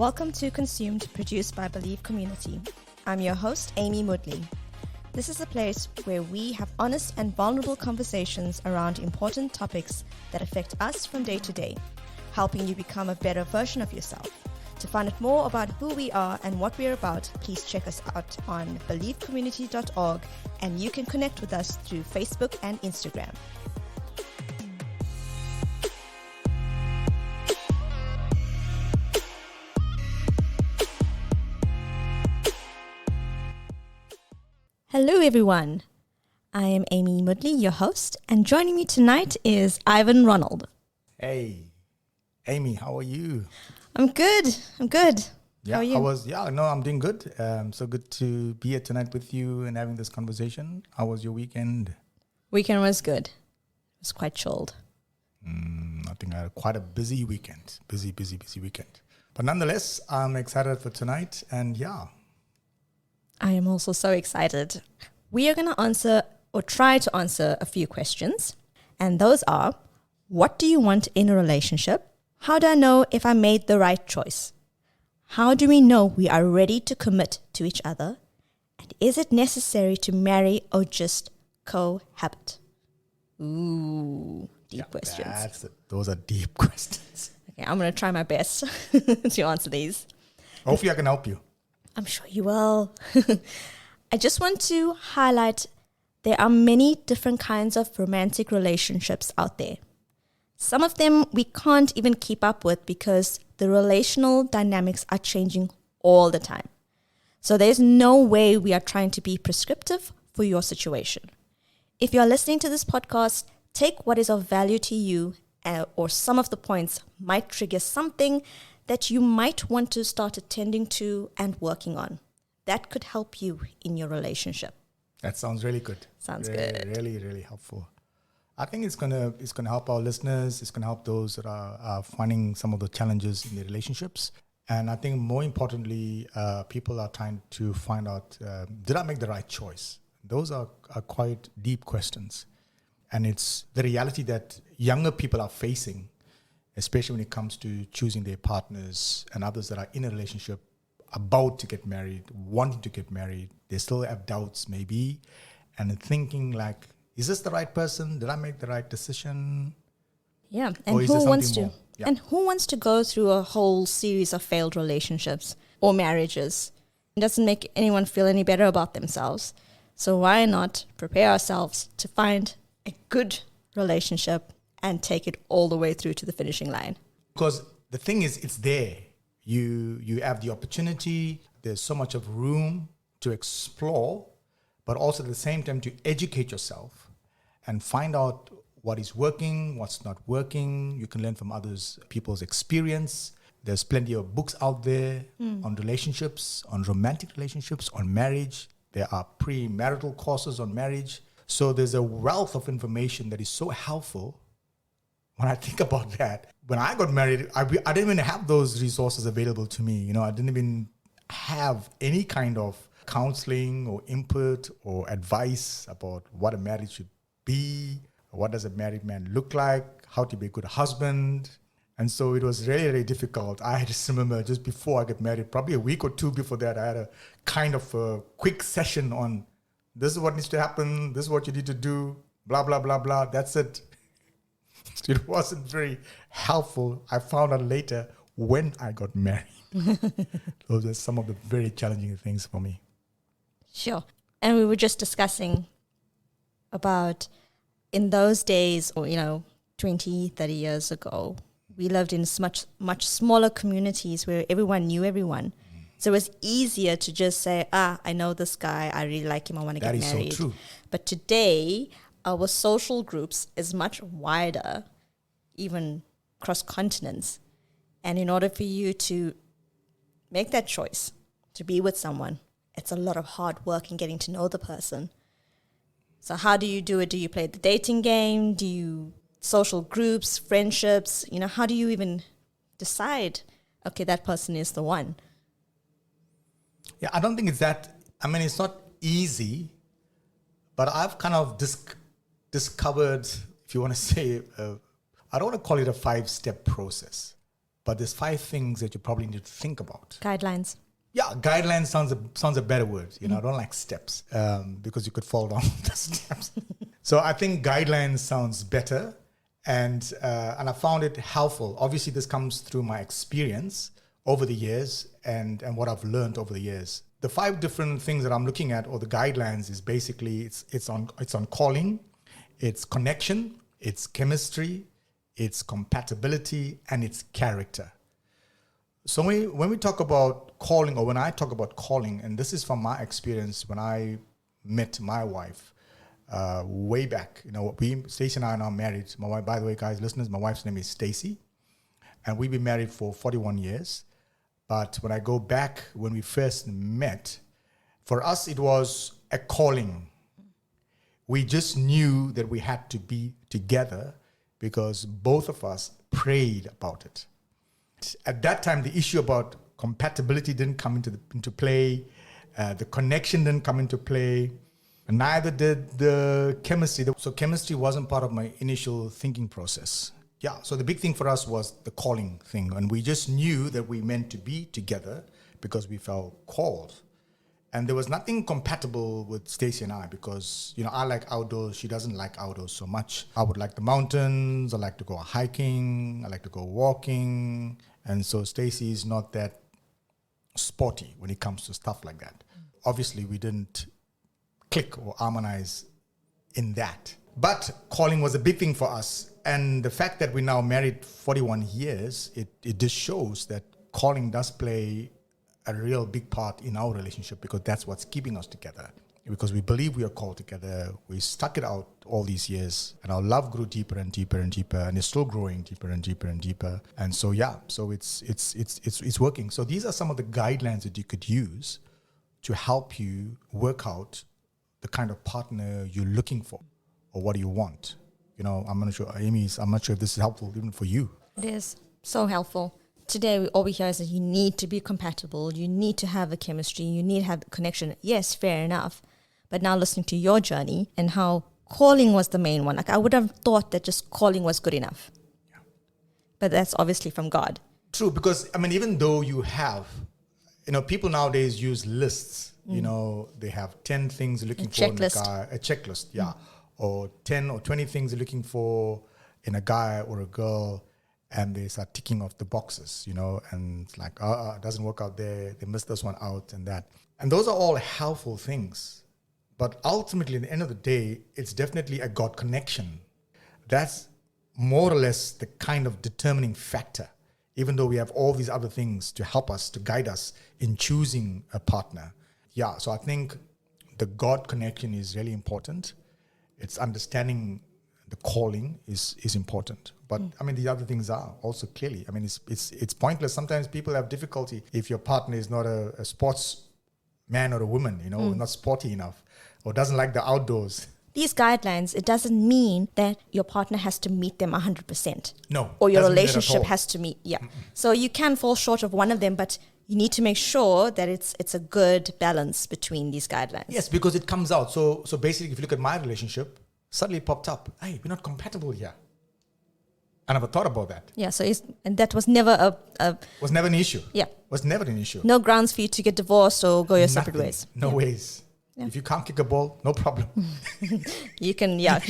Welcome to Consumed, produced by Believe Community. I'm your host, Amy Moodley. This is a place where we have honest and vulnerable conversations around important topics that affect us from day to day, helping you become a better version of yourself. To find out more about who we are and what we're about, please check us out on believecommunity.org, and you can connect with us through Facebook and Instagram. Hello everyone, I am Amy Moodley, your host, and joining me tonight is Ivan Ronald. Hey, Amy, how are you? I'm good. Yeah, How are you? I'm doing good. So good to be here tonight with you and having this conversation. How was your weekend? Weekend was good. It was quite chilled. I think I had quite a busy weekend. Busy weekend. But nonetheless, I'm excited for tonight. And yeah. I am also so excited. We are going to answer or try to answer a few questions. And those are, what do you want in a relationship? How do I know if I made the right choice? How do we know we are ready to commit to each other? And is it necessary to marry or just cohabit? Ooh, deep questions. Those are deep questions. Okay, I'm going to try my best to answer these. Hopefully I can help you. I'm sure you will. I just want to highlight there are many different kinds of romantic relationships out there. Some of them we can't even keep up with because the relational dynamics are changing all the time. So there's no way we are trying to be prescriptive for your situation. If you're listening to this podcast, take what is of value to you, or some of the points might trigger something that you might want to start attending to and working on. That could help you in your relationship. That sounds really good. Sounds good. Really helpful. I think it's gonna help our listeners. It's gonna help those that are finding some of the challenges in their relationships. And I think more importantly, people are trying to find out, did I make the right choice? Those are quite deep questions. And it's the reality that younger people are facing, especially when it comes to choosing their partners and others that are in a relationship, about to get married, wanting to get married. They still have doubts maybe, and thinking like, is this the right person? Did I make the right decision? Yeah, and who wants to? Yeah. And who wants to go through a whole series of failed relationships or marriages? It doesn't make anyone feel any better about themselves. So why not prepare ourselves to find a good relationship and take it all the way through to the finishing line? Because the thing is, it's there. You have the opportunity. There's so much of room to explore, but also at the same time to educate yourself and find out what is working, what's not working. You can learn from others, people's experience. There's plenty of books out there on relationships, on romantic relationships, on marriage. There are premarital courses on marriage. So there's a wealth of information that is so helpful. When I think about that, when I got married, I didn't even have those resources available to me. I didn't even have any kind of counseling or input or advice about what a marriage should be, what does a married man look like, how to be a good husband. And so it was really, really difficult. I just remember just before I got married, probably a week or two before that, I had a kind of a quick session on this is what needs to happen, this is what you need to do, blah, blah, blah, blah. That's it. It wasn't very helpful. I found out later when I got married. Those are some of the very challenging things for me. Sure. And we were just discussing about in those days, or 20, 30 years ago, we lived in much smaller communities where everyone knew everyone. So it was easier to just say, I know this guy, I really like him, I want to get married. That is so true. But today, our social groups is much wider, even across continents. And in order for you to make that choice to be with someone, it's a lot of hard work in getting to know the person. So how do you do it? Do you play the dating game? Do you social groups, friendships? How do you even decide, okay, that person is the one? Yeah, I don't think it's that. It's not easy, but I've kind of discovered, if you want to say, I don't want to call it a 5-step process, but there's 5 things that you probably need to think about. Guidelines. Yeah, guidelines sounds a better word. I don't like steps because you could fall down the steps. So I think guidelines sounds better, and I found it helpful. Obviously, this comes through my experience over the years and what I've learned over the years. The 5 different things that I'm looking at, or the guidelines, is basically it's on calling, it's connection, it's chemistry, it's compatibility, and it's character. So when we talk about calling, or when I talk about calling, and this is from my experience when I met my wife way back. Stacey and I are now married. My wife, by the way, guys, listeners, my wife's name is Stacey, and we've been married for 41 years. But when I go back, when we first met, for us it was a calling. We just knew that we had to be together because both of us prayed about it. At that time, the issue about compatibility didn't come into play. The connection didn't come into play. Neither did the chemistry. So chemistry wasn't part of my initial thinking process. Yeah, so the big thing for us was the calling thing. And we just knew that we meant to be together because we felt called. And there was nothing compatible with Stacey and I because, I like outdoors. She doesn't like outdoors so much. I would like the mountains. I like to go hiking. I like to go walking. And so Stacey is not that sporty when it comes to stuff like that. Obviously, we didn't click or harmonize in that. But calling was a big thing for us. And the fact that we're now married 41 years, it just shows that calling does play a real big part in our relationship because that's what's keeping us together. Because we believe we are called together. We stuck it out all these years, and our love grew deeper and deeper and deeper, and it's still growing deeper and deeper and deeper. And so it's working. So these are some of the guidelines that you could use to help you work out the kind of partner you're looking for or what do you want. I'm not sure, Amy, I'm not sure if this is helpful even for you. It is so helpful. Today, all we hear is that you need to be compatible, you need to have a chemistry, you need to have a connection. Yes, fair enough. But now listening to your journey and how calling was the main one, I would have thought that just calling was good enough. Yeah. But that's obviously from God. True, because, even though you have, people nowadays use lists. They have 10 things they're looking for in a guy, a checklist, yeah. Or 10 or 20 things they're looking for in a guy or a girl. And they start ticking off the boxes, and it's like, it doesn't work out there. They missed this one out and that. And those are all helpful things. But ultimately, at the end of the day, it's definitely a God connection. That's more or less the kind of determining factor, even though we have all these other things to help us, to guide us in choosing a partner. Yeah, so I think the God connection is really important. It's understanding the calling is important. But the other things are also clearly. It's pointless. Sometimes people have difficulty if your partner is not a sports man or a woman, not sporty enough or doesn't like the outdoors. These guidelines, it doesn't mean that your partner has to meet them 100%. No. Or your relationship has to meet. Yeah. So you can fall short of one of them, but you need to make sure that it's a good balance between these guidelines. Yes, because it comes out. So basically, if you look at my relationship, suddenly it popped up. Hey, we're not compatible here. I never thought about that. Yeah, so and that was never was never an issue. Yeah. Was never an issue. No grounds for you to get divorced or go your separate ways. No ways. Yeah. If you can't kick a ball, no problem. You can, yeah.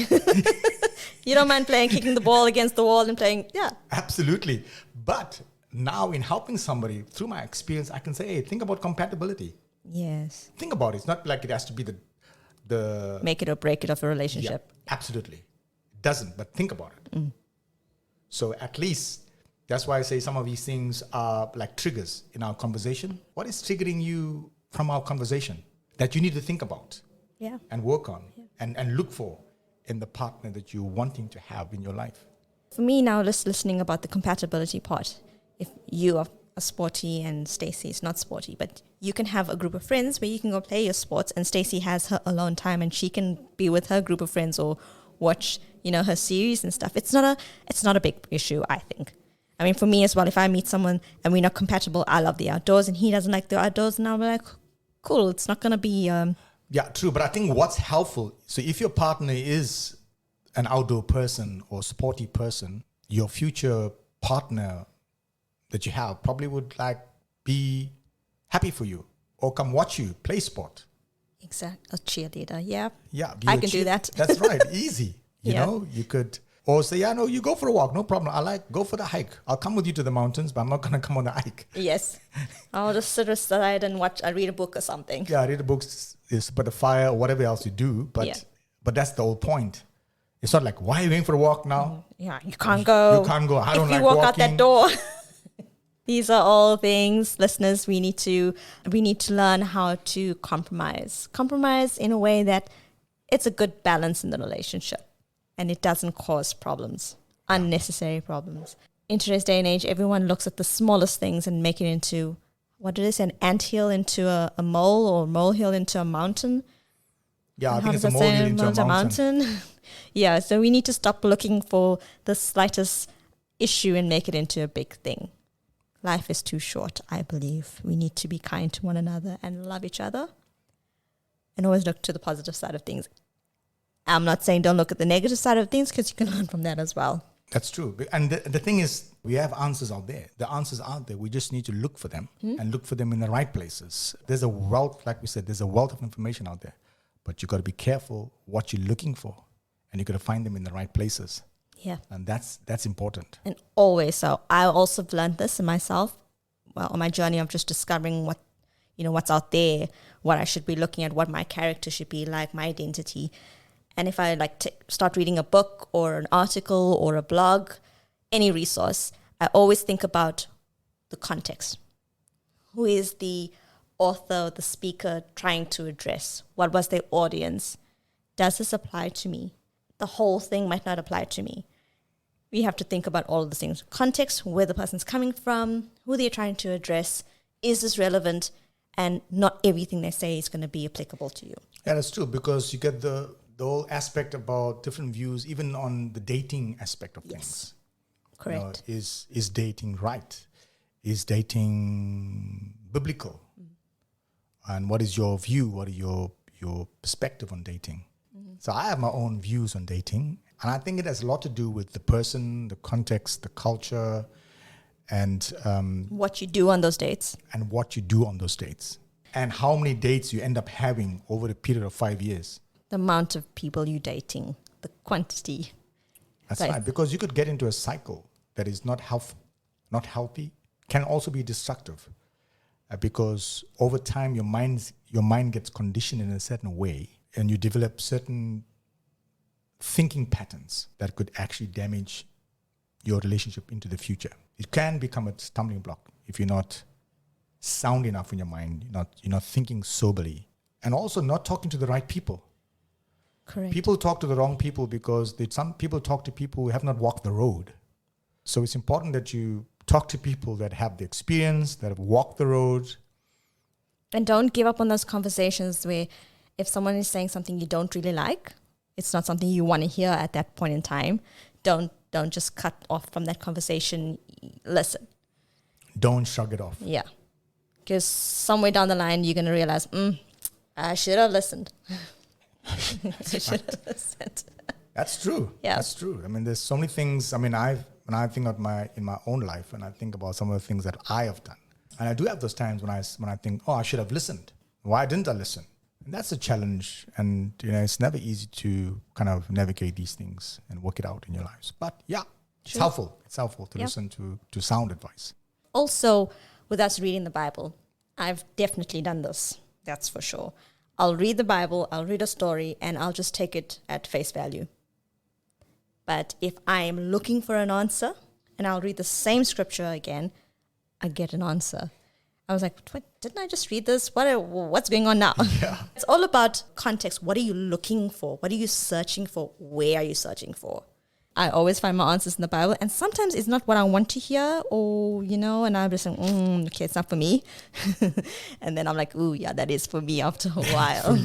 You don't mind kicking the ball against the wall and playing, yeah. Absolutely. But now in helping somebody, through my experience, I can say, hey, think about compatibility. Yes. Think about it. It's not like it has to be the make it or break it of a relationship. Yeah, absolutely. It doesn't, but think about it. So at least, that's why I say some of these things are like triggers in our conversation. What is triggering you from our conversation that you need to think about and work on and look for in the partner that you're wanting to have in your life? For me now, just listening about the compatibility part, if you are sporty and Stacey is not sporty, but you can have a group of friends where you can go play your sports and Stacey has her alone time and she can be with her group of friends or watch, her series and stuff. It's not a big issue, I think. For me as well, if I meet someone and we're not compatible, I love the outdoors and he doesn't like the outdoors, and I'll be like, cool, it's not going to be... Yeah, true. But I think what's helpful, so if your partner is an outdoor person or sporty person, your future partner that you have probably would like be happy for you or come watch you play sport. Exactly. A cheerleader. Yeah. Yeah, I can do that. That's right. Easy. You Yeah. know, you could, or say, yeah, no, you go for a walk. No problem. Go for the hike. I'll come with you to the mountains, but I'm not going to come on the hike. Yes. I'll just sit aside and I read a book or something. Yeah, read the books, put the fire or whatever else you do. But that's the whole point. It's not like, why are you going for a walk now? Yeah, you can't go. You can't go. I don't if you like walk walking. out that door. These are all things, listeners, we need to learn how to compromise. Compromise in a way that it's a good balance in the relationship and it doesn't cause problems, unnecessary problems. In today's day and age, everyone looks at the smallest things and make it into, what it is, an anthill into a mole or molehill into a mountain. Yeah, I And think how it's a does that say molehill into a mountain. Yeah, so we need to stop looking for the slightest issue and make it into a big thing. Life is too short, I believe. We need to be kind to one another and love each other and always look to the positive side of things. I'm not saying don't look at the negative side of things because you can learn from that as well. That's true. And the thing is, we have answers out there. The answers are out there. We just need to look for them and look for them in the right places. There's a wealth, like we said, there's a wealth of information out there. But you got to be careful what you're looking for. And you got to find them in the right places. Yeah. And that's important. And always so. I also have learned this in myself. Well, on my journey of just discovering what's out there, what I should be looking at, what my character should be like, my identity. And if I start reading a book or an article or a blog, any resource, I always think about the context. Who is the author, the speaker trying to address? What was their audience? Does this apply to me? The whole thing might not apply to me. We have to think about all of the things. Context, where the person's coming from, who they're trying to address, is this relevant? And not everything they say is going to be applicable to you. Yeah, that's true, because you get the whole aspect about different views, even on the dating aspect of things. Correct. You know, is dating right? Is dating biblical? And what is your view? What are your perspective on dating? So I have my own views on dating. And I think it has a lot to do with the person, the context, the culture, and what you do on those dates. And what you do on those dates. And how many dates you end up having over the period of 5 years. The amount of people you're dating, the quantity. That's right, because you could get into a cycle that is not healthy, can also be destructive. Because over time, your mind gets conditioned in a certain way, and you develop certain thinking patterns that could actually damage your relationship into the future. It can become a stumbling block if you're not sound enough in your mind, you're not thinking soberly, and also not talking to the right people. Correct. People talk to the wrong people because some people talk to people who have not walked the road. So it's important that you talk to people that have the experience, that have walked the road. And don't give up on those conversations where if someone is saying something you don't really like, it's not something you want to hear at that point in time. Don't just cut off from that conversation. Listen. Don't shrug it off. Yeah. Because somewhere down the line, you're going to realize, I should have listened. I should have listened. That's true. Yeah. That's true. I mean, there's so many things. I mean, when I think of in my own life, and I think about some of the things that I have done, and I do have those times when I think, I should have listened. Why didn't I listen? And that's a challenge, and it's never easy to kind of navigate these things and work it out in your lives. But yeah, it's helpful. It's helpful to listen to sound advice. Also, with us reading the Bible, I've definitely done this. That's for sure. I'll read the Bible, I'll read a story, and I'll just take it at face value. But if I am looking for an answer, and I'll read the same scripture again, I get an answer. I was like, didn't I just read this? What's going on now? Yeah. It's all about context. What are you looking for? What are you searching for? Where are you searching for? I always find my answers in the Bible, and sometimes it's not what I want to hear, or, and I'm just like, okay, it's not for me. And then I'm like, ooh, yeah, that is for me after a while.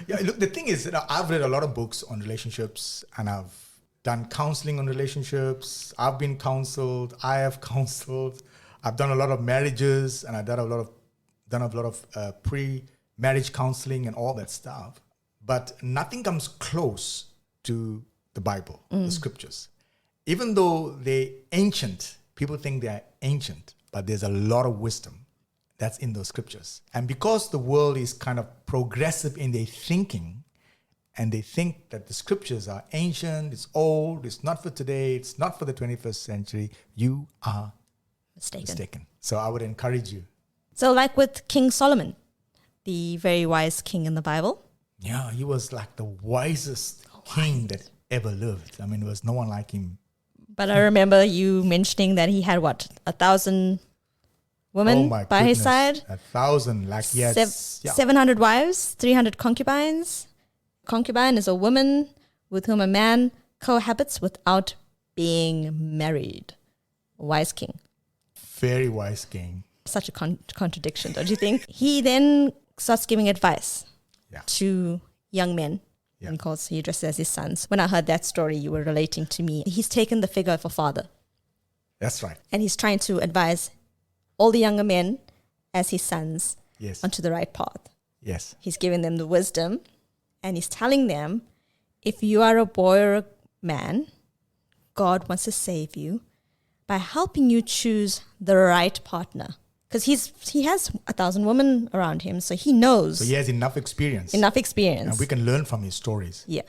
Yeah, look, the thing is, I've read a lot of books on relationships, and I've done counseling on relationships. I've been counseled. I have counseled. I've done a lot of marriages, and I've done a lot of pre-marriage counseling and all that stuff. But nothing comes close to the Bible, the scriptures. Even though they're ancient, people think they're ancient. but there's a lot of wisdom that's in those scriptures. And because the world is kind of progressive in their thinking, and they think that the scriptures are ancient, it's old, it's not for today, it's not for the 21st century, you are mistaken. So I would encourage you. So like with King Solomon, the very wise king in the Bible. Yeah, he was like the wisest king that ever lived. I mean, there was no one like him. But I remember you mentioning that he had 1,000 women by his side? 1,000, like yes. 700 wives, 300 concubines. Concubine is a woman with whom a man cohabits without being married. Wise king. Very wise king. Such a contradiction, don't you think? He then starts giving advice to young men. Yeah. And of course, he addresses as his sons. When I heard that story, you were relating to me. He's taken the figure of a father. That's right. And he's trying to advise all the younger men as his sons onto the right path. Yes. He's giving them the wisdom, and he's telling them, if you are a boy or a man, God wants to save you by helping you choose the right partner. Because he has 1,000 women around him, so he knows. So he has enough experience. And we can learn from his stories. Yeah.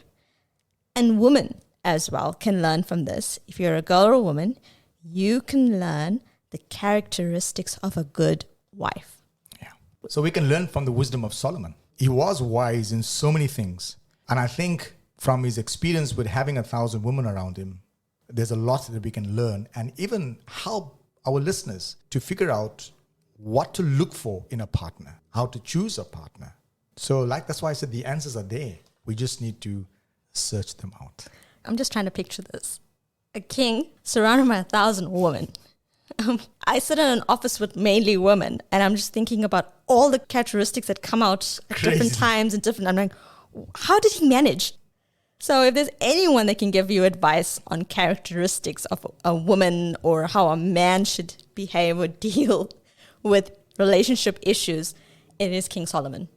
And women as well can learn from this. If you're a girl or a woman, you can learn the characteristics of a good wife. Yeah. So we can learn from the wisdom of Solomon. He was wise in so many things. And I think from his experience with having 1,000 women around him, there's a lot that we can learn and even help our listeners to figure out what to look for in a partner, how to choose a partner. So that's why I said the answers are there. We just need to search them out. I'm just trying to picture this. A king surrounded by 1,000 women. I sit in an office with mainly women, and I'm just thinking about all the characteristics that come out at different times and different. I'm like, how did he manage? So if there's anyone that can give you advice on characteristics of a woman or how a man should behave or deal with relationship issues, it is King Solomon.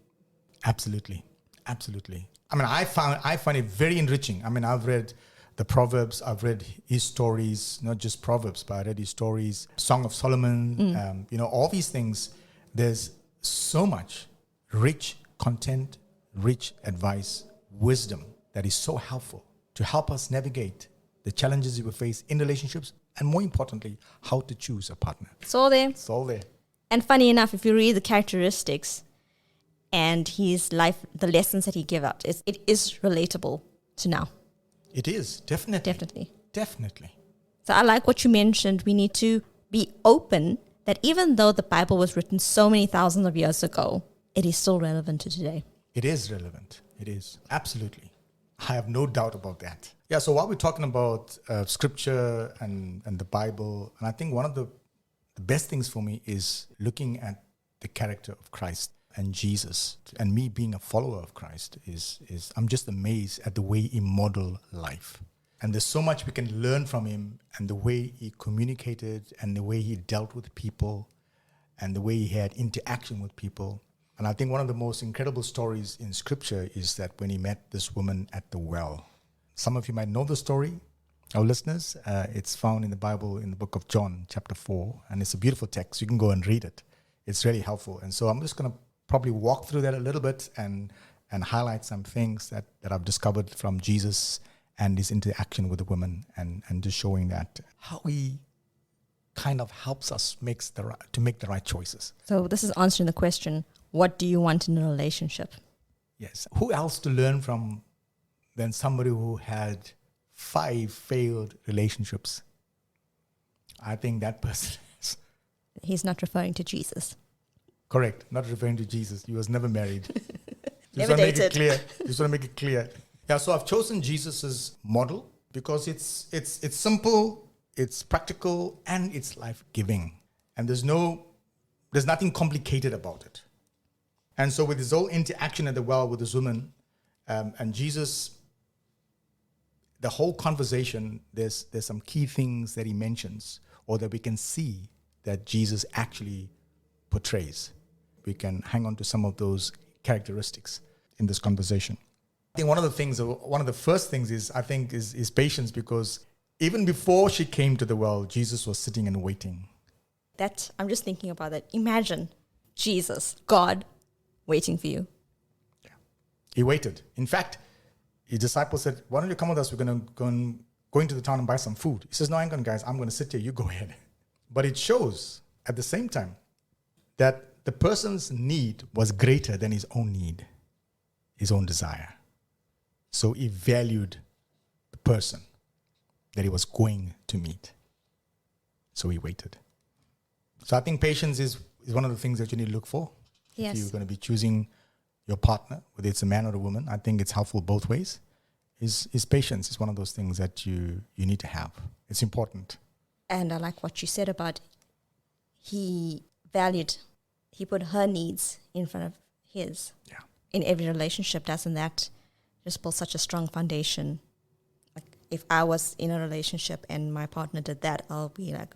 Absolutely. Absolutely. I mean, I find it very enriching. I mean, I've read the Proverbs, I've read his stories, not just Proverbs, but I read his stories, Song of Solomon, all these things. There's so much rich content, rich advice, wisdom that is so helpful to help us navigate the challenges we face in relationships, and more importantly, how to choose a partner. It's all there. It's all there. And funny enough, if you read the characteristics and his life, the lessons that he gave out, it is relatable to now. It is, definitely. Definitely. So I like what you mentioned. We need to be open that even though the Bible was written so many thousands of years ago, it is still relevant to today. It is relevant. It is. Absolutely. I have no doubt about that. Yeah, so while we're talking about scripture and the Bible, and I think one of the best things for me is looking at the character of Christ and Jesus. And me being a follower of Christ is I'm just amazed at the way he modeled life. And there's so much we can learn from him, and the way he communicated and the way he dealt with people and the way he had interaction with people. And I think one of the most incredible stories in scripture is that when he met this woman at the well. Some of you might know the story, our listeners. It's found in the Bible in the book of John, chapter 4. And it's a beautiful text. You can go and read it. It's really helpful. And so I'm just going to probably walk through that a little bit and highlight some things that I've discovered from Jesus and his interaction with the woman, and just showing that how he kind of helps us to make the right choices. So this is answering the question, what do you want in a relationship? Yes. Who else to learn from than somebody who had 5 failed relationships? I think that person is... He's not referring to Jesus. Correct. Not referring to Jesus. He was never married. Never dated. Just want to make it clear. Yeah, so I've chosen Jesus' model because it's simple, it's practical, and it's life-giving. And there's nothing complicated about it. And so with his whole interaction at the well with this woman, and Jesus, the whole conversation, there's some key things that he mentions, or that we can see that Jesus actually portrays. We can hang on to some of those characteristics in this conversation. I think one of the first things is patience, because even before she came to the well, Jesus was sitting and waiting That I'm just thinking about that. Imagine Jesus, God, waiting for you. He waited. In fact, his disciples said, why don't you come with us? We're going to go into the town and buy some food. He says, no, I ain't going, guys. I'm going to sit here. You go ahead. But it shows at the same time that the person's need was greater than his own need, his own desire. So he valued the person that he was going to meet. So he waited. So I think patience is one of the things that you need to look for. Yes. If you're going to be choosing your partner, whether it's a man or a woman, I think it's helpful both ways. Is patience is one of those things that you need to have. It's important. And I like what you said about he put her needs in front of his. Yeah. In every relationship, doesn't that just build such a strong foundation? Like if I was in a relationship and my partner did that, I'll be like,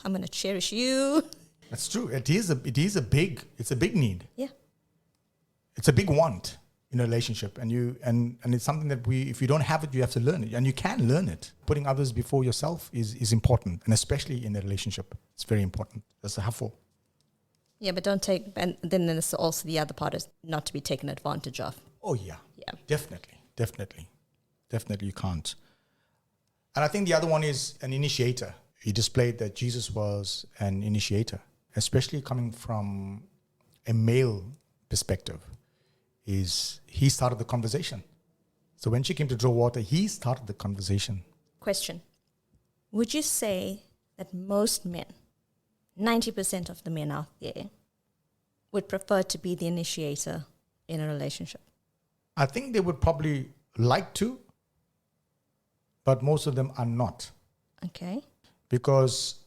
I'm going to cherish you. That's true. It's a big need. Yeah. It's a big want in a relationship, and it's something that if you don't have it, you have to learn it, and you can learn it. Putting others before yourself is important, and especially in a relationship, it's very important. That's helpful. Yeah, but and then there's also the other part is not to be taken advantage of. Oh yeah, definitely, you can't. And I think the other one is an initiator. He displayed that Jesus was an initiator, especially coming from a male perspective. He started the conversation. So when she came to draw water, he started the conversation. Question. Would you say that most men, 90% of the men out there, would prefer to be the initiator in a relationship? I think they would probably like to, but most of them are not. Okay. Because,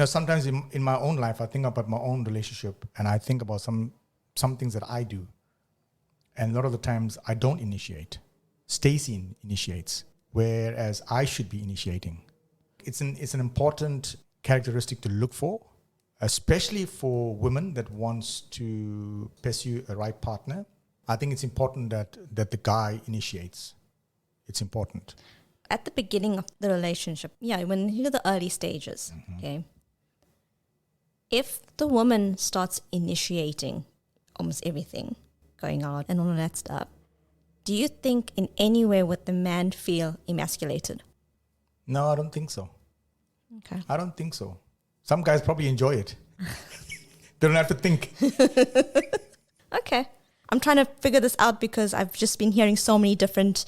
sometimes in my own life, I think about my own relationship, and I think about some things that I do. And a lot of the times I don't initiate. Stacy initiates, whereas I should be initiating. It's an important characteristic to look for, especially for women that wants to pursue a right partner. I think it's important that the guy initiates. It's important. At the beginning of the relationship, when the early stages, okay, if the woman starts initiating almost everything, going out and all of that stuff, do you think in any way would the man feel emasculated? No, I don't think so. Okay. I don't think so. Some guys probably enjoy it. They don't have to think. Okay. I'm trying to figure this out because I've just been hearing so many different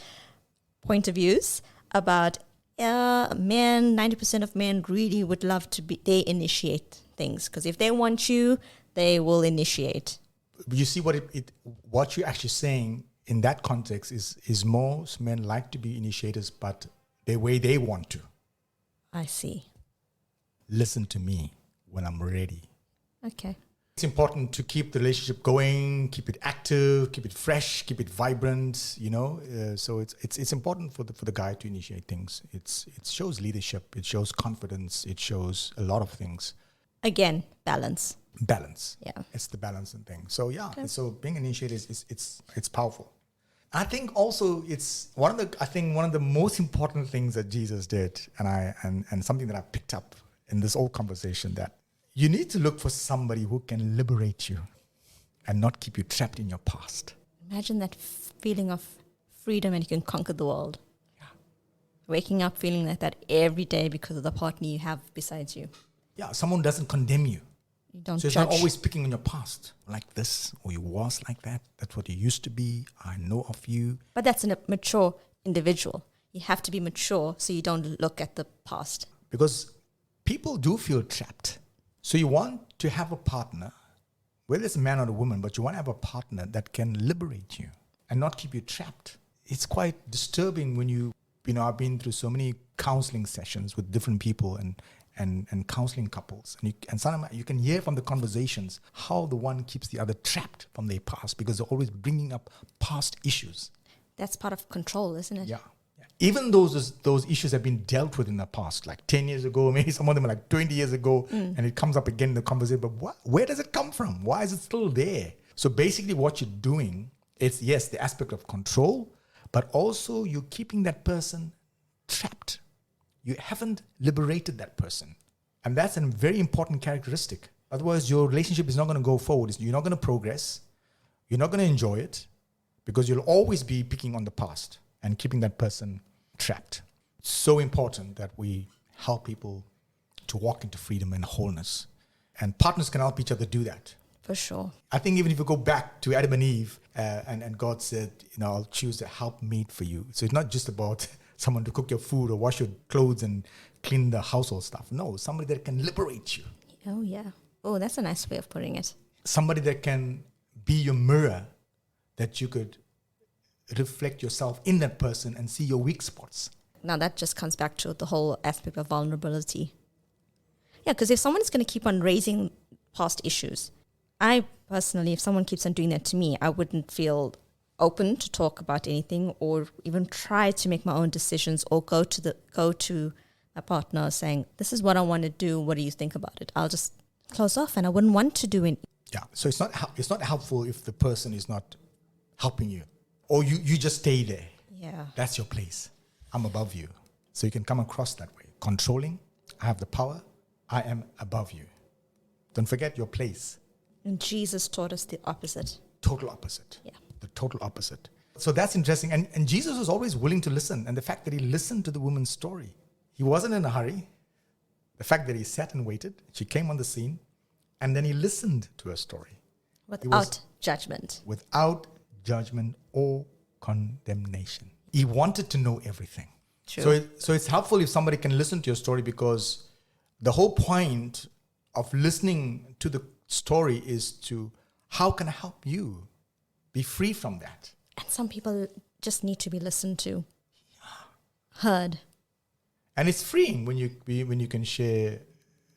point of views about men, 90% of men really would love to they initiate things. Because if they want you, they will initiate. You see what you're actually saying in that context is most men like to be initiators, but the way they want to. I see. Listen to me when I'm ready. Okay. It's important to keep the relationship going, keep it active, keep it fresh, keep it vibrant. So it's important for the guy to initiate things. It shows leadership, it shows confidence, it shows a lot of things. Again, balance. Yeah, it's the balancing thing. So so being an initiator it's powerful. I think also it's one of the most important things that Jesus did, and something that I picked up in this whole conversation, that you need to look for somebody who can liberate you and not keep you trapped in your past. Imagine that feeling of freedom, and you can conquer the world. Yeah. Waking up feeling like that every day because of the partner you have besides you. Yeah, someone doesn't condemn you. You don't so it's judge. not always picking on your past, like this, or you was like that. That's what you used to be. I know of you. But that's a mature individual. You have to be mature so you don't look at the past. Because people do feel trapped. So you want to have a partner, whether it's a man or a woman, but you want to have a partner that can liberate you and not keep you trapped. It's quite disturbing when I've been through so many counseling sessions with different people and counseling couples. And sometimes you can hear from the conversations how the one keeps the other trapped from their past because they're always bringing up past issues. That's part of control, isn't it? Yeah. Even those issues have been dealt with in the past, like 10 years ago, maybe some of them are like 20 years ago, and it comes up again in the conversation. But where does it come from? Why is it still there? So basically what you're doing is, yes, the aspect of control, but also you're keeping that person trapped. You haven't liberated that person. And that's a very important characteristic. Otherwise, your relationship is not going to go forward. You're not going to progress. You're not going to enjoy it because you'll always be picking on the past and keeping that person trapped. It's so important that we help people to walk into freedom and wholeness. And partners can help each other do that. For sure. I think even if you go back to Adam and Eve, and God said, I'll choose a helpmate for you. So it's not just about someone to cook your food or wash your clothes and clean the household stuff. No, somebody that can liberate you. Oh, yeah. Oh, that's a nice way of putting it. Somebody that can be your mirror, that you could reflect yourself in that person and see your weak spots. Now that just comes back to the whole aspect of vulnerability. Yeah, because if someone's going to keep on raising past issues, I personally, if someone keeps on doing that to me, I wouldn't feel open to talk about anything or even try to make my own decisions or go to my partner saying, this is what I want to do. What do you think about it? I'll just close off and I wouldn't want to do it. Yeah, so it's not helpful if the person is not helping you or you just stay there. Yeah. That's your place. I'm above you. So you can come across that way. Controlling, I have the power, I am above you. Don't forget your place. And Jesus taught us the opposite. Total opposite. Yeah. The total opposite. So that's interesting. And Jesus was always willing to listen. And the fact that he listened to the woman's story, he wasn't in a hurry. The fact that he sat and waited, she came on the scene, and then he listened to her story. Without judgment. Without judgment or condemnation. He wanted to know everything. True. So it's helpful if somebody can listen to your story, because the whole point of listening to the story is to, how can I help you be free from that? And some people just need to be listened to, heard. And it's freeing when you can share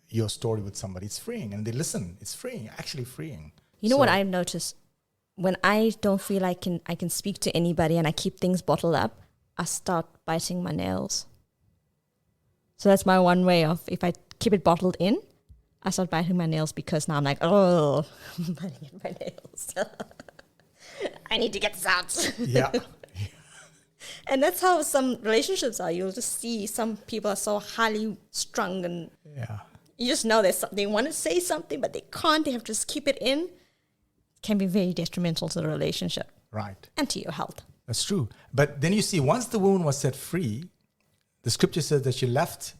your story with somebody. It's freeing, and they listen. It's freeing, actually freeing. You know what I've noticed? When I don't feel I can speak to anybody and I keep things bottled up, I start biting my nails. So that's my one way of, if I keep it bottled in, I start biting my nails, because now I'm like, oh, I'm biting my nails. I need to get this out. Yeah. And that's how some relationships are. You'll just see some people are so highly strung, and you just know they want to say something, but they can't. They have to just keep it in. It can be very detrimental to the relationship. Right. And to your health. That's true. But then you see, once the woman was set free, the scripture says that she left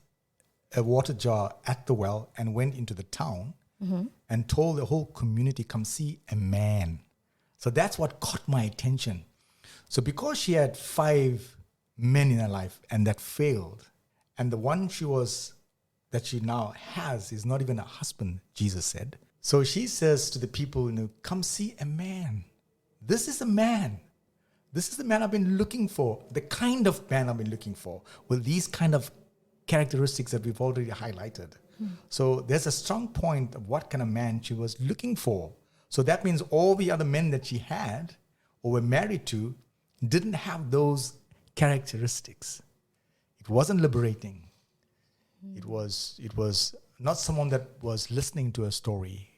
a water jar at the well and went into the town and told the whole community, come see a man. So that's what caught my attention. So because she had 5 men in her life and that failed, and the one that she now has is not even a husband, Jesus said. So she says to the people, come see a man. This is a man. This is the man I've been looking for, the kind of man I've been looking for, with these kind of characteristics that we've already highlighted. So there's a strong point of what kind of man she was looking for. So that means all the other men that she had or were married to didn't have those characteristics. It wasn't liberating. It was not someone that was listening to her story,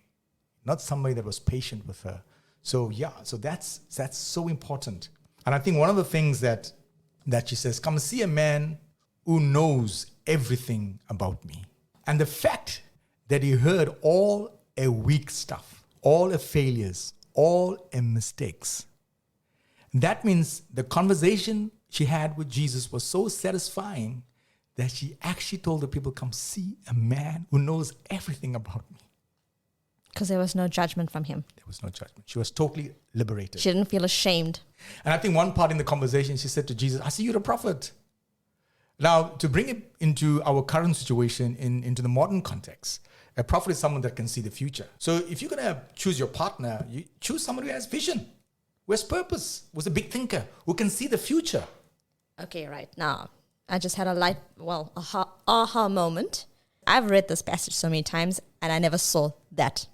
not somebody that was patient with her. So that's so important. And I think one of the things that she says, come see a man who knows everything about me. And the fact that he heard all her weak stuff, all her failures, all her mistakes, that means the conversation she had with Jesus was so satisfying that she actually told the people, come see a man who knows everything about me. Because there was no judgment from him. There was no judgment. She was totally liberated. She didn't feel ashamed. And I think one part in the conversation, she said to Jesus, I see you're a prophet. Now, to bring it into our current situation, into the modern context, a prophet is someone that can see the future. So if you're going to choose your partner, you choose somebody who has vision, who has purpose, who's a big thinker, who can see the future. Okay, right. Now, I just had a aha moment. I've read this passage so many times, and I never saw that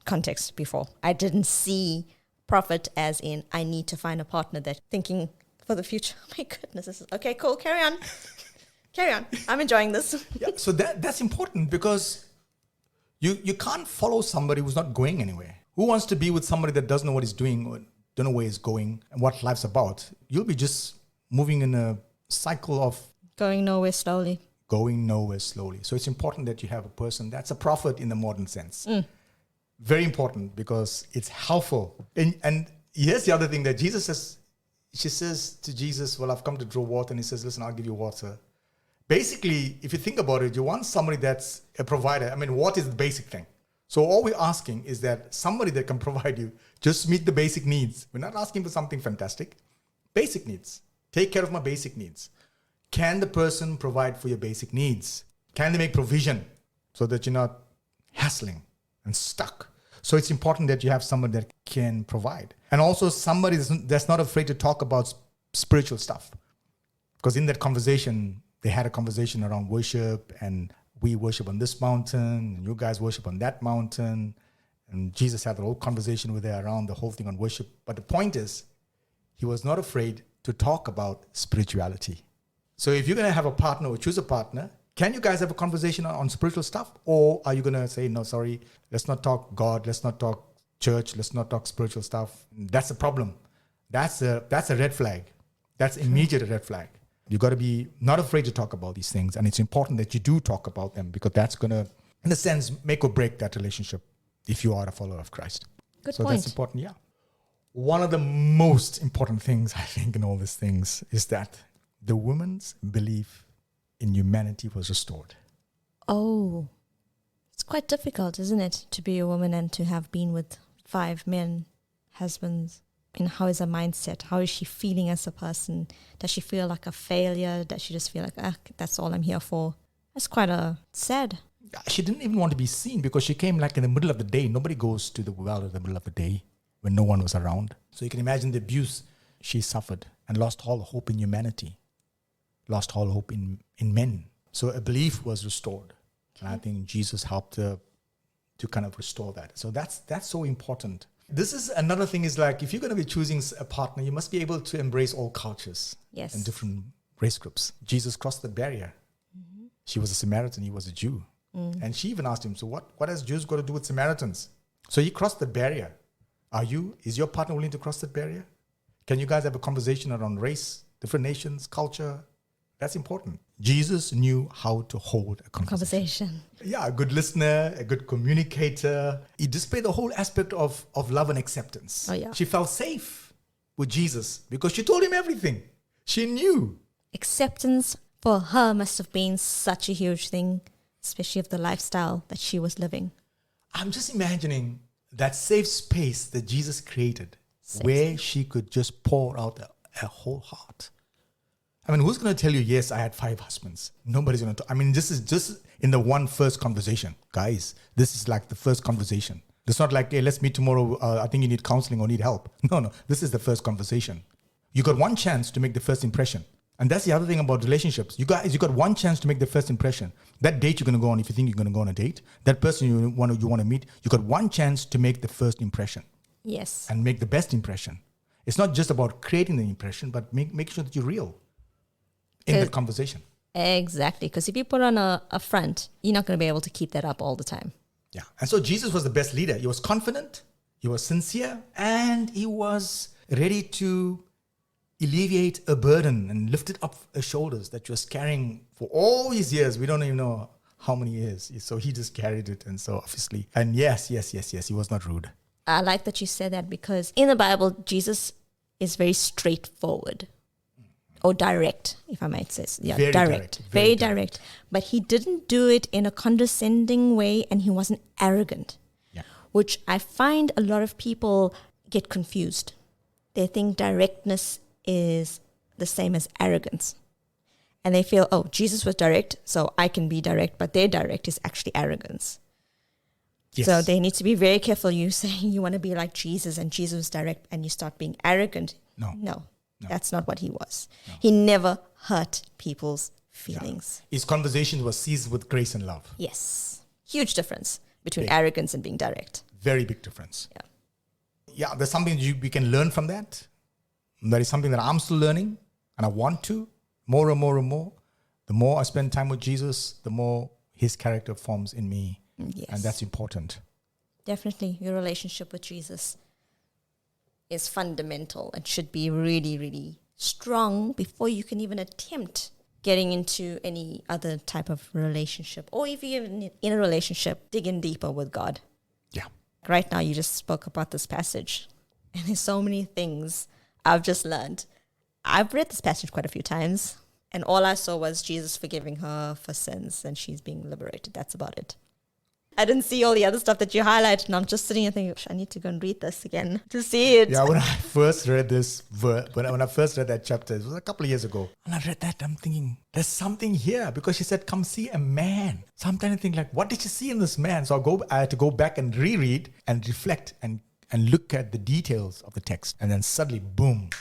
context before. I didn't see prophet as in, I need to find a partner that's thinking for the future. Oh my goodness, this is okay, cool, carry on. Carry on. I'm enjoying this. Yeah, so that's important, because you can't follow somebody who's not going anywhere. Who wants to be with somebody that doesn't know what he's doing, or don't know where he's going and what life's about? You'll be just moving in a cycle of going nowhere slowly. going nowhere slowly. So it's important that you have a person that's a prophet in the modern sense. Very important because it's helpful. And here's the other thing that Jesus says. She says to Jesus, well, I've come to draw water. And he says, listen, I'll give you water. Basically, if you think about it, you want somebody that's a provider. I mean, what is the basic thing? So all we're asking is that somebody that can provide you, just meet the basic needs. We're not asking for something fantastic. Basic needs. Take care of my basic needs. Can the person provide for your basic needs? Can they make provision so that you're not hassling and stuck? So it's important that you have someone that can provide. And also somebody that's not afraid to talk about spiritual stuff. Because in that conversation, they had a conversation around worship, and we worship on this mountain, and you guys worship on that mountain. And Jesus had a whole conversation with her around the whole thing on worship. But the point is, he was not afraid to talk about spirituality. So if you're going to have a partner or choose a partner, can you guys have a conversation on spiritual stuff? Or are you going to say, no, sorry, let's not talk God, let's not talk church, let's not talk spiritual stuff? That's a problem. That's a red flag. That's immediate red flag. You got to be not afraid to talk about these things. And it's important that you do talk about them, because that's going to, in a sense, make or break that relationship if you are a follower of Christ. Good so point. That's important, yeah. One of the most important things, I think, in all these things is that the woman's belief in humanity was restored. Oh, it's quite difficult, isn't it, to be a woman and to have been with 5 men, husbands? And how is her mindset? How is she feeling as a person? Does she feel like a failure? Does she just feel like, that's all I'm here for? That's quite sad. She didn't even want to be seen because she came like in the middle of the day. Nobody goes to the well in the middle of the day when no one was around. So you can imagine the abuse she suffered and lost all hope in humanity. Lost all hope in men. So a belief was restored. And I think Jesus helped her to kind of restore that. So that's so important. This is another thing, is like, if you're going to be choosing a partner, you must be able to embrace all cultures. Yes. And different race groups. Jesus crossed the barrier. Mm-hmm. She was a Samaritan, he was a Jew. And she even asked him, so what has Jews got to do with Samaritans? So he crossed the barrier. Is your partner willing to cross that barrier? Can you guys have a conversation around race, different nations, culture? That's important. Jesus knew how to hold a conversation. Yeah, a good listener, a good communicator. He displayed the whole aspect of love and acceptance. Oh, yeah. She felt safe with Jesus because she told him everything. She knew. Acceptance for her must have been such a huge thing, especially of the lifestyle that she was living. I'm just imagining that safe space that Jesus created, where she could just pour out her whole heart. I mean, who's going to tell you, yes, I had 5 husbands? Nobody's going to. I mean, this is just in the first conversation. Guys, this is like the first conversation. It's not like, hey, let's meet tomorrow. I think you need counseling or need help. No. This is the first conversation. You got one chance to make the first impression. And that's the other thing about relationships. You got one chance to make the first impression. That date you're going to go on, if you think you're going to go on a date, that person you want to meet, you got one chance to make the first impression. Yes. And make the best impression. It's not just about creating the impression, but make sure that you're real in that conversation. Exactly. Because if you put on a front, you're not going to be able to keep that up all the time. Yeah. And so Jesus was the best leader. He was confident, he was sincere, and he was ready to alleviate a burden and lift it up her shoulders that she was carrying for all these years. We don't even know how many years. So he just carried it. And so obviously, and yes, he was not rude. I like that you said that, because in the Bible, Jesus is very straightforward. Or direct, if I might say. Yeah, very direct. Very direct. But he didn't do it in a condescending way, and he wasn't arrogant. Yeah. Which I find a lot of people get confused. They think directness is the same as arrogance. And they feel, Jesus was direct, so I can be direct, but their direct is actually arrogance. Yes. So they need to be very careful. You saying you want to be like Jesus and Jesus was direct and you start being arrogant. No. That's not what he was. No. He never hurt people's feelings. Yeah. His conversation was seized with grace and love. Yes. Huge difference between arrogance and being direct. Very big difference. Yeah. Yeah, there's something we can learn from that. That is something that I'm still learning, and I want to more and more and more. The more I spend time with Jesus, the more his character forms in me. Yes. And that's important. Definitely. Your relationship with Jesus is fundamental and should be really, really strong before you can even attempt getting into any other type of relationship, or if you're in a relationship, dig in deeper with God. Yeah. Right now, you just spoke about this passage, and there's so many things I've just learned. I've read this passage quite a few times, and all I saw was Jesus forgiving her for sins, and she's being liberated. That's about it. I didn't see all the other stuff that you highlighted, and I'm just sitting here thinking, I need to go and read this again to see it. Yeah, when I first read this verse, when I first read that chapter, it was a couple of years ago, and I read that, I'm thinking, there's something here, because she said, come see a man. So I'm trying to think, like, what did she see in this man? So I had to go back and reread and reflect and look at the details of the text. And then suddenly, boom,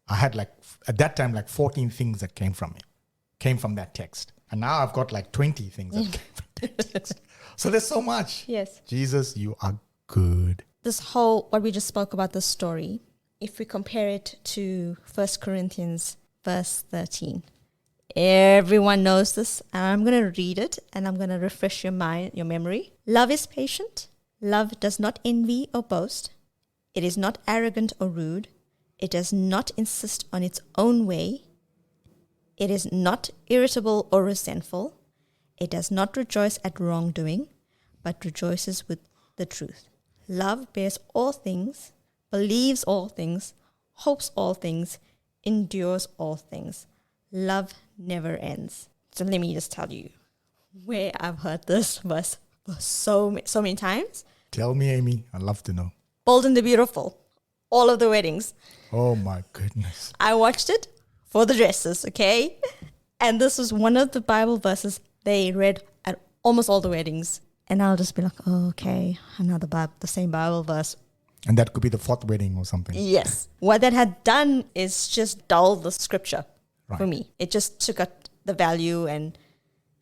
I had at that time, 14 things that came from that text. And now I've got 20 things that came from that text. So there's so much. Yes. Jesus, you are good. This whole, what we just spoke about, this story, if we compare it to 1 Corinthians verse 13, everyone knows this, and I'm going to read it, and I'm going to refresh your memory. Love is patient. Love does not envy or boast. It is not arrogant or rude. It does not insist on its own way. It is not irritable or resentful. It does not rejoice at wrongdoing, but rejoices with the truth. Love bears all things, believes all things, hopes all things, endures all things. Love never ends. So let me just tell you where I've heard this verse so many times. Tell me, Amy. I'd love to know. Bold and the Beautiful. All of the weddings. Oh my goodness. I watched it for the dresses, okay? And this was one of the Bible verses they read at almost all the weddings. And I'll just be like, oh, okay, another the same Bible verse. And that could be the fourth wedding or something. Yes. What that had done is just dull the scripture for Right. me. It just took out the value, and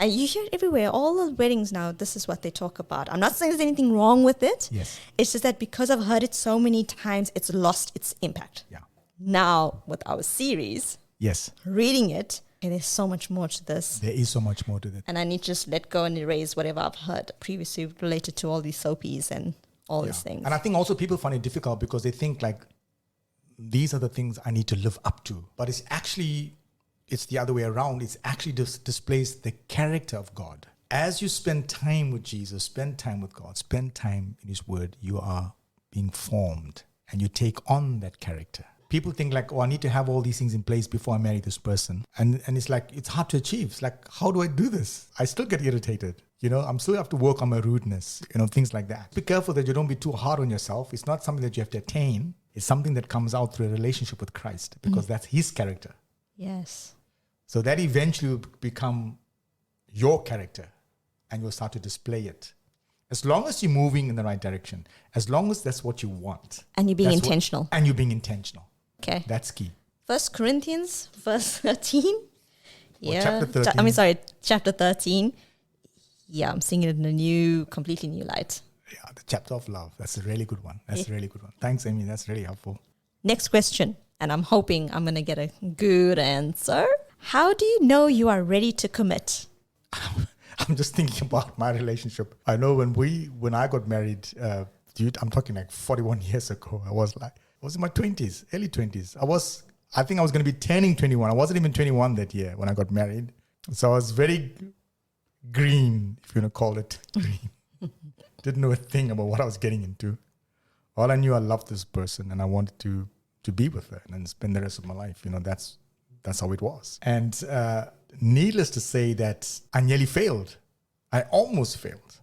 you hear it everywhere. All the weddings now, this is what they talk about. I'm not saying there's anything wrong with it. Yes. It's just that because I've heard it so many times, it's lost its impact. Yeah. Now, with our series, Yes. reading it, okay, there's so much more to this. There is so much more to that. And I need to just let go and erase whatever I've heard previously related to all these soapies and all these things. And I think also people find it difficult because they think these are the things I need to live up to. But it's the other way around. It's actually just displays the character of God. As you spend time with Jesus, spend time with God, spend time in His Word, you are being formed and you take on that character. People think I need to have all these things in place before I marry this person. And it's hard to achieve. It's how do I do this? I still get irritated. I'm still have to work on my rudeness, things like that. Be careful that you don't be too hard on yourself. It's not something that you have to attain. It's something that comes out through a relationship with Christ because that's His character. Yes. So that eventually will become your character and you'll start to display it. As long as you're moving in the right direction, as long as that's what you want. And you're being intentional. And you're being intentional. Okay. That's key. 1 Corinthians verse 13. Yeah. Chapter 13. Chapter 13. Yeah, I'm seeing it in a completely new light. Yeah, the chapter of love. That's a really good one. A really good one. Thanks, Amy. That's really helpful. Next question. And I'm hoping I'm going to get a good answer. How do you know you are ready to commit? I'm just thinking about my relationship. I know when I got married, I'm talking 41 years ago. I was in my 20s, early 20s. I think I was going to be turning 21. I wasn't even 21 that year when I got married. So I was very green, if you want to call it green. Didn't know a thing about what I was getting into. All I knew, I loved this person and I wanted to be with her and spend the rest of my life. That's how it was. And needless to say that I nearly failed. I almost failed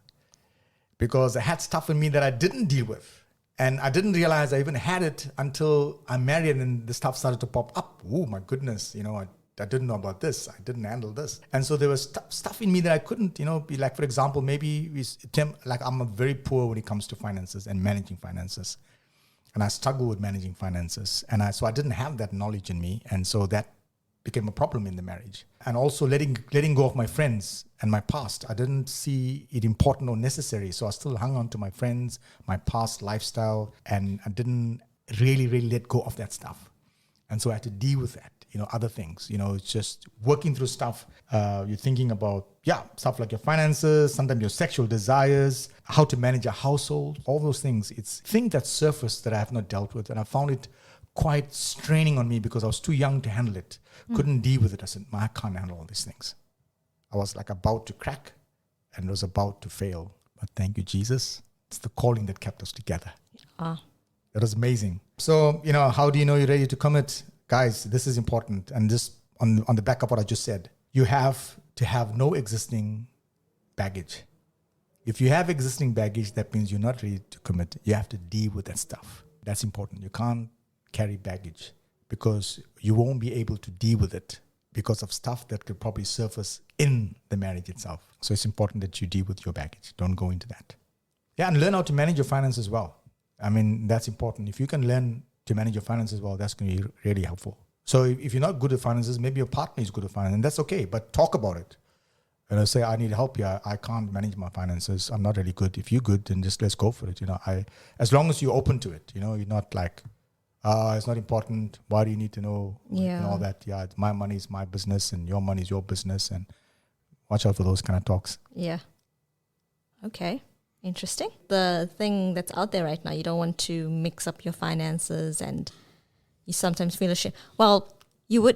because I had stuff in me that I didn't deal with. And I didn't realize I even had it until I married and the stuff started to pop up. Oh my goodness, I didn't know about this. I didn't handle this. And so there was stuff in me that I couldn't, be for example, maybe I'm very poor when it comes to finances and managing finances. And I struggle with managing finances. And so I didn't have that knowledge in me. And so that became a problem in the marriage. And also letting go of my friends and my past. I didn't see it important or necessary. So I still hung on to my friends, my past lifestyle, and I didn't really let go of that stuff. And so I had to deal with that, other things. It's just working through stuff. You're thinking about, stuff like your finances, sometimes your sexual desires, how to manage a household, all those things. It's things that surface that I have not dealt with. And I found it quite straining on me because I was too young to handle it. Couldn't deal with it. I said, I can't handle all these things. I was like about to crack and was about to fail. But thank you, Jesus. It's the calling that kept us together. That was amazing. So, how do you know you're ready to commit? Guys, this is important. And this, on the back of what I just said, you have to have no existing baggage. If you have existing baggage, that means you're not ready to commit. You have to deal with that stuff. That's important. You can't carry baggage because you won't be able to deal with it because of stuff that could probably surface in the marriage itself. So it's important that you deal with your baggage. Don't go into that. Yeah, and learn how to manage your finances well. I mean, that's important. If you can learn to manage your finances well, that's going to be really helpful. So if you're not good at finances, maybe your partner is good at finances, and that's okay, but talk about it. Say, I need help here. I can't manage my finances. I'm not really good. If you're good, then just let's go for it. As long as you're open to it, you're not like, it's not important. Why do you need to know? And all that. Yeah, it's my money is my business and your money is your business. And watch out for those kind of talks. Yeah. Okay. Interesting. The thing that's out there right now, you don't want to mix up your finances and you sometimes feel ashamed. Well,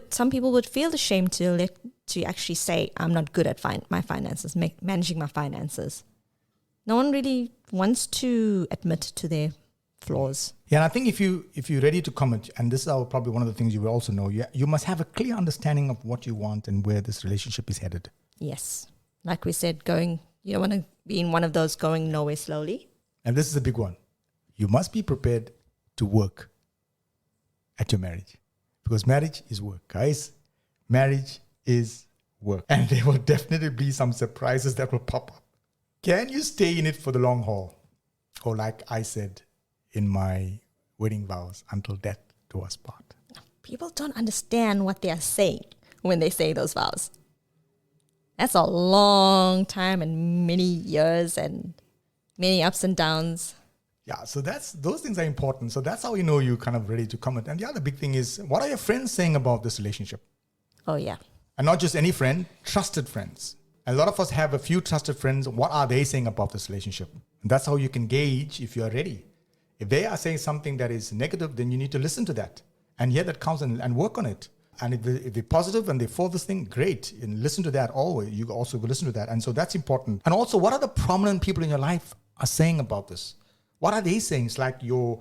some people would feel ashamed to actually say, I'm not good at my finances, managing my finances. No one really wants to admit to their flaws. Yeah, and I think if you're ready to commit, and this is probably one of the things you will also know, you must have a clear understanding of what you want and where this relationship is headed. Yes. Like we said, you don't want to be in one of those going nowhere slowly. And this is a big one. You must be prepared to work at your marriage. Because marriage is work, guys. Marriage is work. And there will definitely be some surprises that will pop up. Can you stay in it for the long haul? Or like I said in my wedding vows, until death do us part. People don't understand what they are saying when they say those vows. That's a long time and many years and many ups and downs. Yeah, so those things are important. So that's how you know you're kind of ready to commit. And the other big thing is, what are your friends saying about this relationship? Oh, yeah. And not just any friend, trusted friends. A lot of us have a few trusted friends. What are they saying about this relationship? And that's how you can gauge if you are ready. If they are saying something that is negative, then you need to listen to that and hear that counts and work on it. And if they're positive and they for this thing, great. And listen to that always. You also listen to that. And so that's important. And also, what are the prominent people in your life are saying about this? What are they saying? It's like your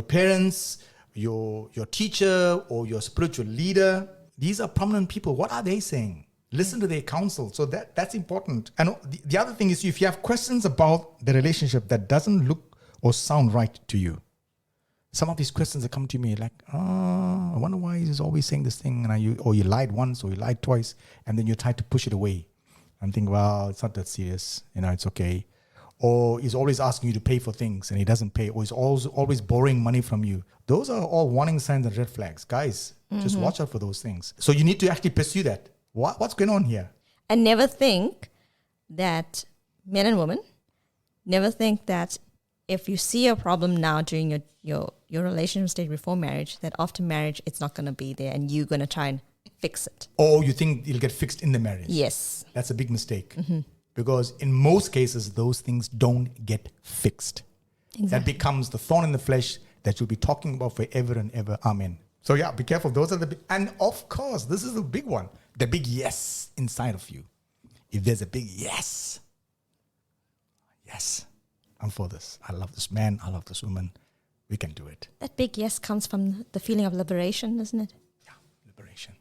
parents, your teacher, or your spiritual leader. These are prominent people. What are they saying? Listen to their counsel. So that's important. And the other thing is, if you have questions about the relationship that doesn't look or sound right to you, some of these questions that come to me like, I wonder why he's always saying this thing, and you lied once or you lied twice, and then you try to push it away. I'm thinking, well, it's not that serious. It's okay. Or he's always asking you to pay for things and he doesn't pay, or he's always borrowing money from you. Those are all warning signs and red flags. Guys, just watch out for those things. So you need to actually pursue that. What's going on here? And never think that, men and women, never think that if you see a problem now during your relationship stage before marriage, that after marriage it's not going to be there and you're going to try and fix it. Or you think it'll get fixed in the marriage. Yes. That's a big mistake. Because in most cases, those things don't get fixed. Exactly. That becomes the thorn in the flesh that you'll be talking about forever and ever. Amen. So yeah, be careful. Those are the big, and of course, this is the big one. The big yes inside of you. If there's a big yes, I'm for this. I love this man. I love this woman. We can do it. That big yes comes from the feeling of liberation, isn't it? Yeah, liberation.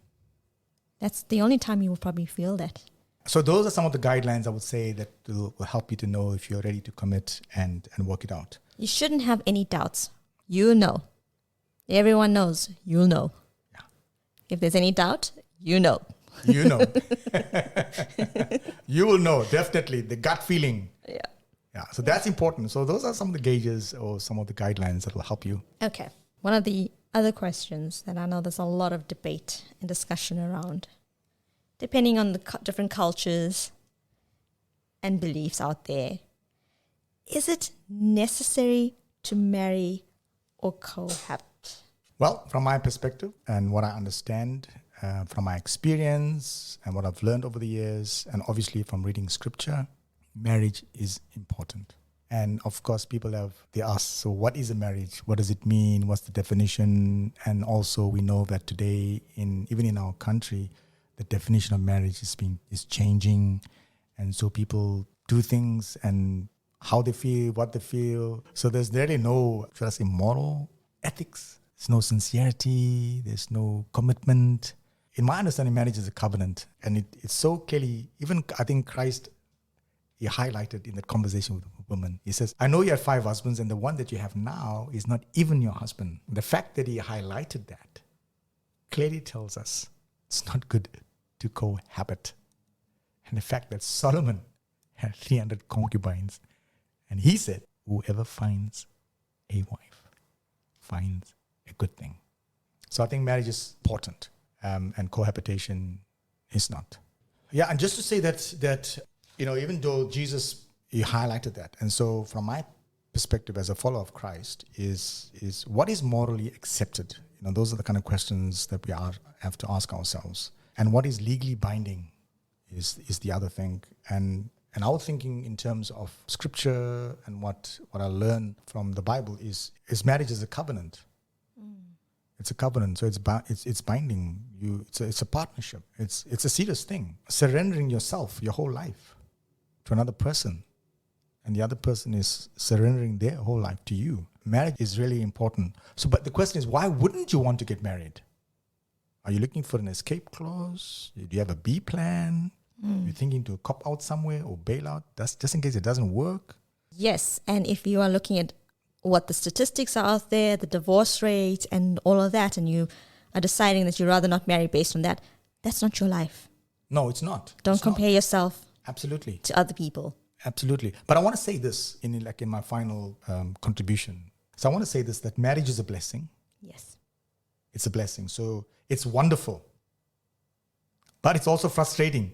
That's the only time you will probably feel that. So those are some of the guidelines I would say that will help you to know if you're ready to commit and work it out. You shouldn't have any doubts. You know. Everyone knows. You'll know. Yeah. If there's any doubt, you know. You know. You will know, definitely. The gut feeling. Yeah. Yeah. So that's important. So those are some of the gauges or some of the guidelines that will help you. Okay. One of the other questions that I know there's a lot of debate and discussion around, depending on the different cultures and beliefs out there, is it necessary to marry or cohabit? Well, from my perspective and what I understand from my experience and what I've learned over the years, and obviously from reading scripture, marriage is important. And of course, they ask, so what is a marriage? What does it mean? What's the definition? And also we know that today, even in our country, the definition of marriage is changing. And so people do things and how they feel, what they feel. So there's really no, should I say, moral ethics. There's no sincerity. There's no commitment. In my understanding, marriage is a covenant. And it's so clearly, even I think Christ, he highlighted in that conversation with the woman. He says, I know you have 5 husbands and the one that you have now is not even your husband. The fact that he highlighted that clearly tells us it's not good to cohabit. And the fact that Solomon had 300 concubines and he said, whoever finds a wife finds a good thing. So I think marriage is important and cohabitation is not. Yeah, and just to say that even though Jesus, he highlighted that. And so from my perspective as a follower of Christ is what is morally accepted? Those are the kind of questions that we have to ask ourselves. And what is legally binding is the other thing. And our thinking in terms of scripture and what I learned from the Bible is marriage is a covenant. It's a covenant, so it's binding. It's a partnership. It's a serious thing. Surrendering yourself, your whole life, to another person, and the other person is surrendering their whole life to you. Marriage is really important. So, but the question is, why wouldn't you want to get married? Are you looking for an escape clause? Do you have a B plan? You're thinking to cop out somewhere or bail out? That's just in case it doesn't work? Yes, and if you are looking at what the statistics are out there, the divorce rate and all of that, and you are deciding that you'd rather not marry based on that, that's not your life. No, it's not. Don't compare yourself absolutely to other people. Absolutely. But I want to say this in my final contribution. So I want to say this, that marriage is a blessing. Yes. It's a blessing. So it's wonderful. But it's also frustrating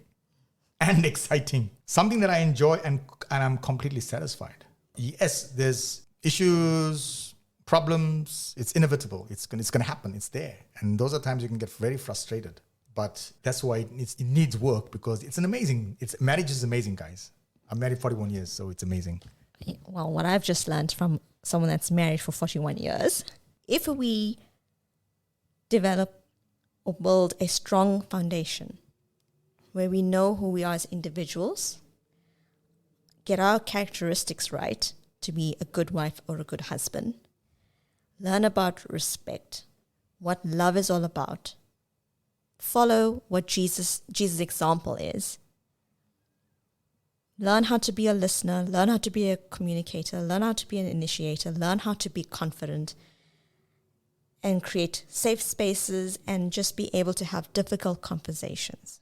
and exciting. Something that I enjoy and I'm completely satisfied. Yes, there's issues, problems. It's inevitable. It's going to happen. It's there. And those are times you can get very frustrated. But that's why it needs work, because marriage is amazing, guys. I'm married 41 years, so it's amazing. Well, what I've just learned from someone that's married for 41 years, if we develop or build a strong foundation where we know who we are as individuals, get our characteristics right to be a good wife or a good husband, learn about respect, what love is all about, follow what Jesus' example is, learn how to be a listener, learn how to be a communicator, learn how to be an initiator, learn how to be confident, and create safe spaces and just be able to have difficult conversations.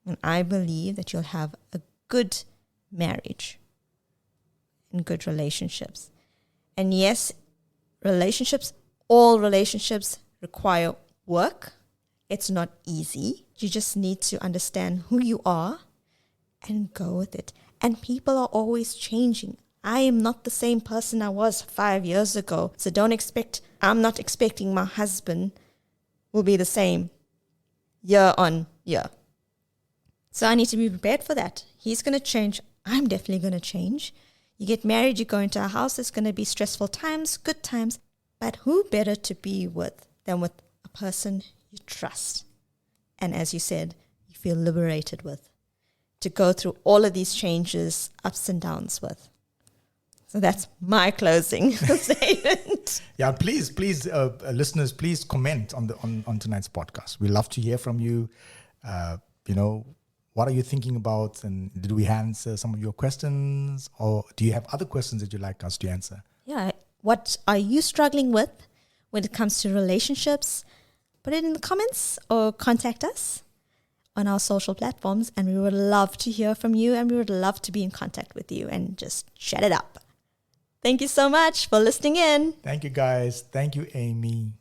And I believe that you'll have a good marriage and good relationships. And yes, all relationships require work. It's not easy. You just need to understand who you are and go with it. And people are always changing. I am not the same person I was 5 years ago. So I'm not expecting my husband will be the same year on year. So I need to be prepared for that. He's going to change. I'm definitely going to change. You get married, you go into a house, it's going to be stressful times, good times. But who better to be with than with a person you trust? And as you said, you feel liberated with. To go through all of these changes, ups and downs with. So that's my closing statement. Yeah, please, listeners, please comment on tonight's podcast. We love to hear from you. What are you thinking about? And did we answer some of your questions? Or do you have other questions that you'd like us to answer? Yeah. What are you struggling with when it comes to relationships? Put it in the comments or contact us on our social platforms, and we would love to hear from you, and we would love to be in contact with you and just chat it up. Thank you so much for listening in. Thank you, guys. Thank you, Amy.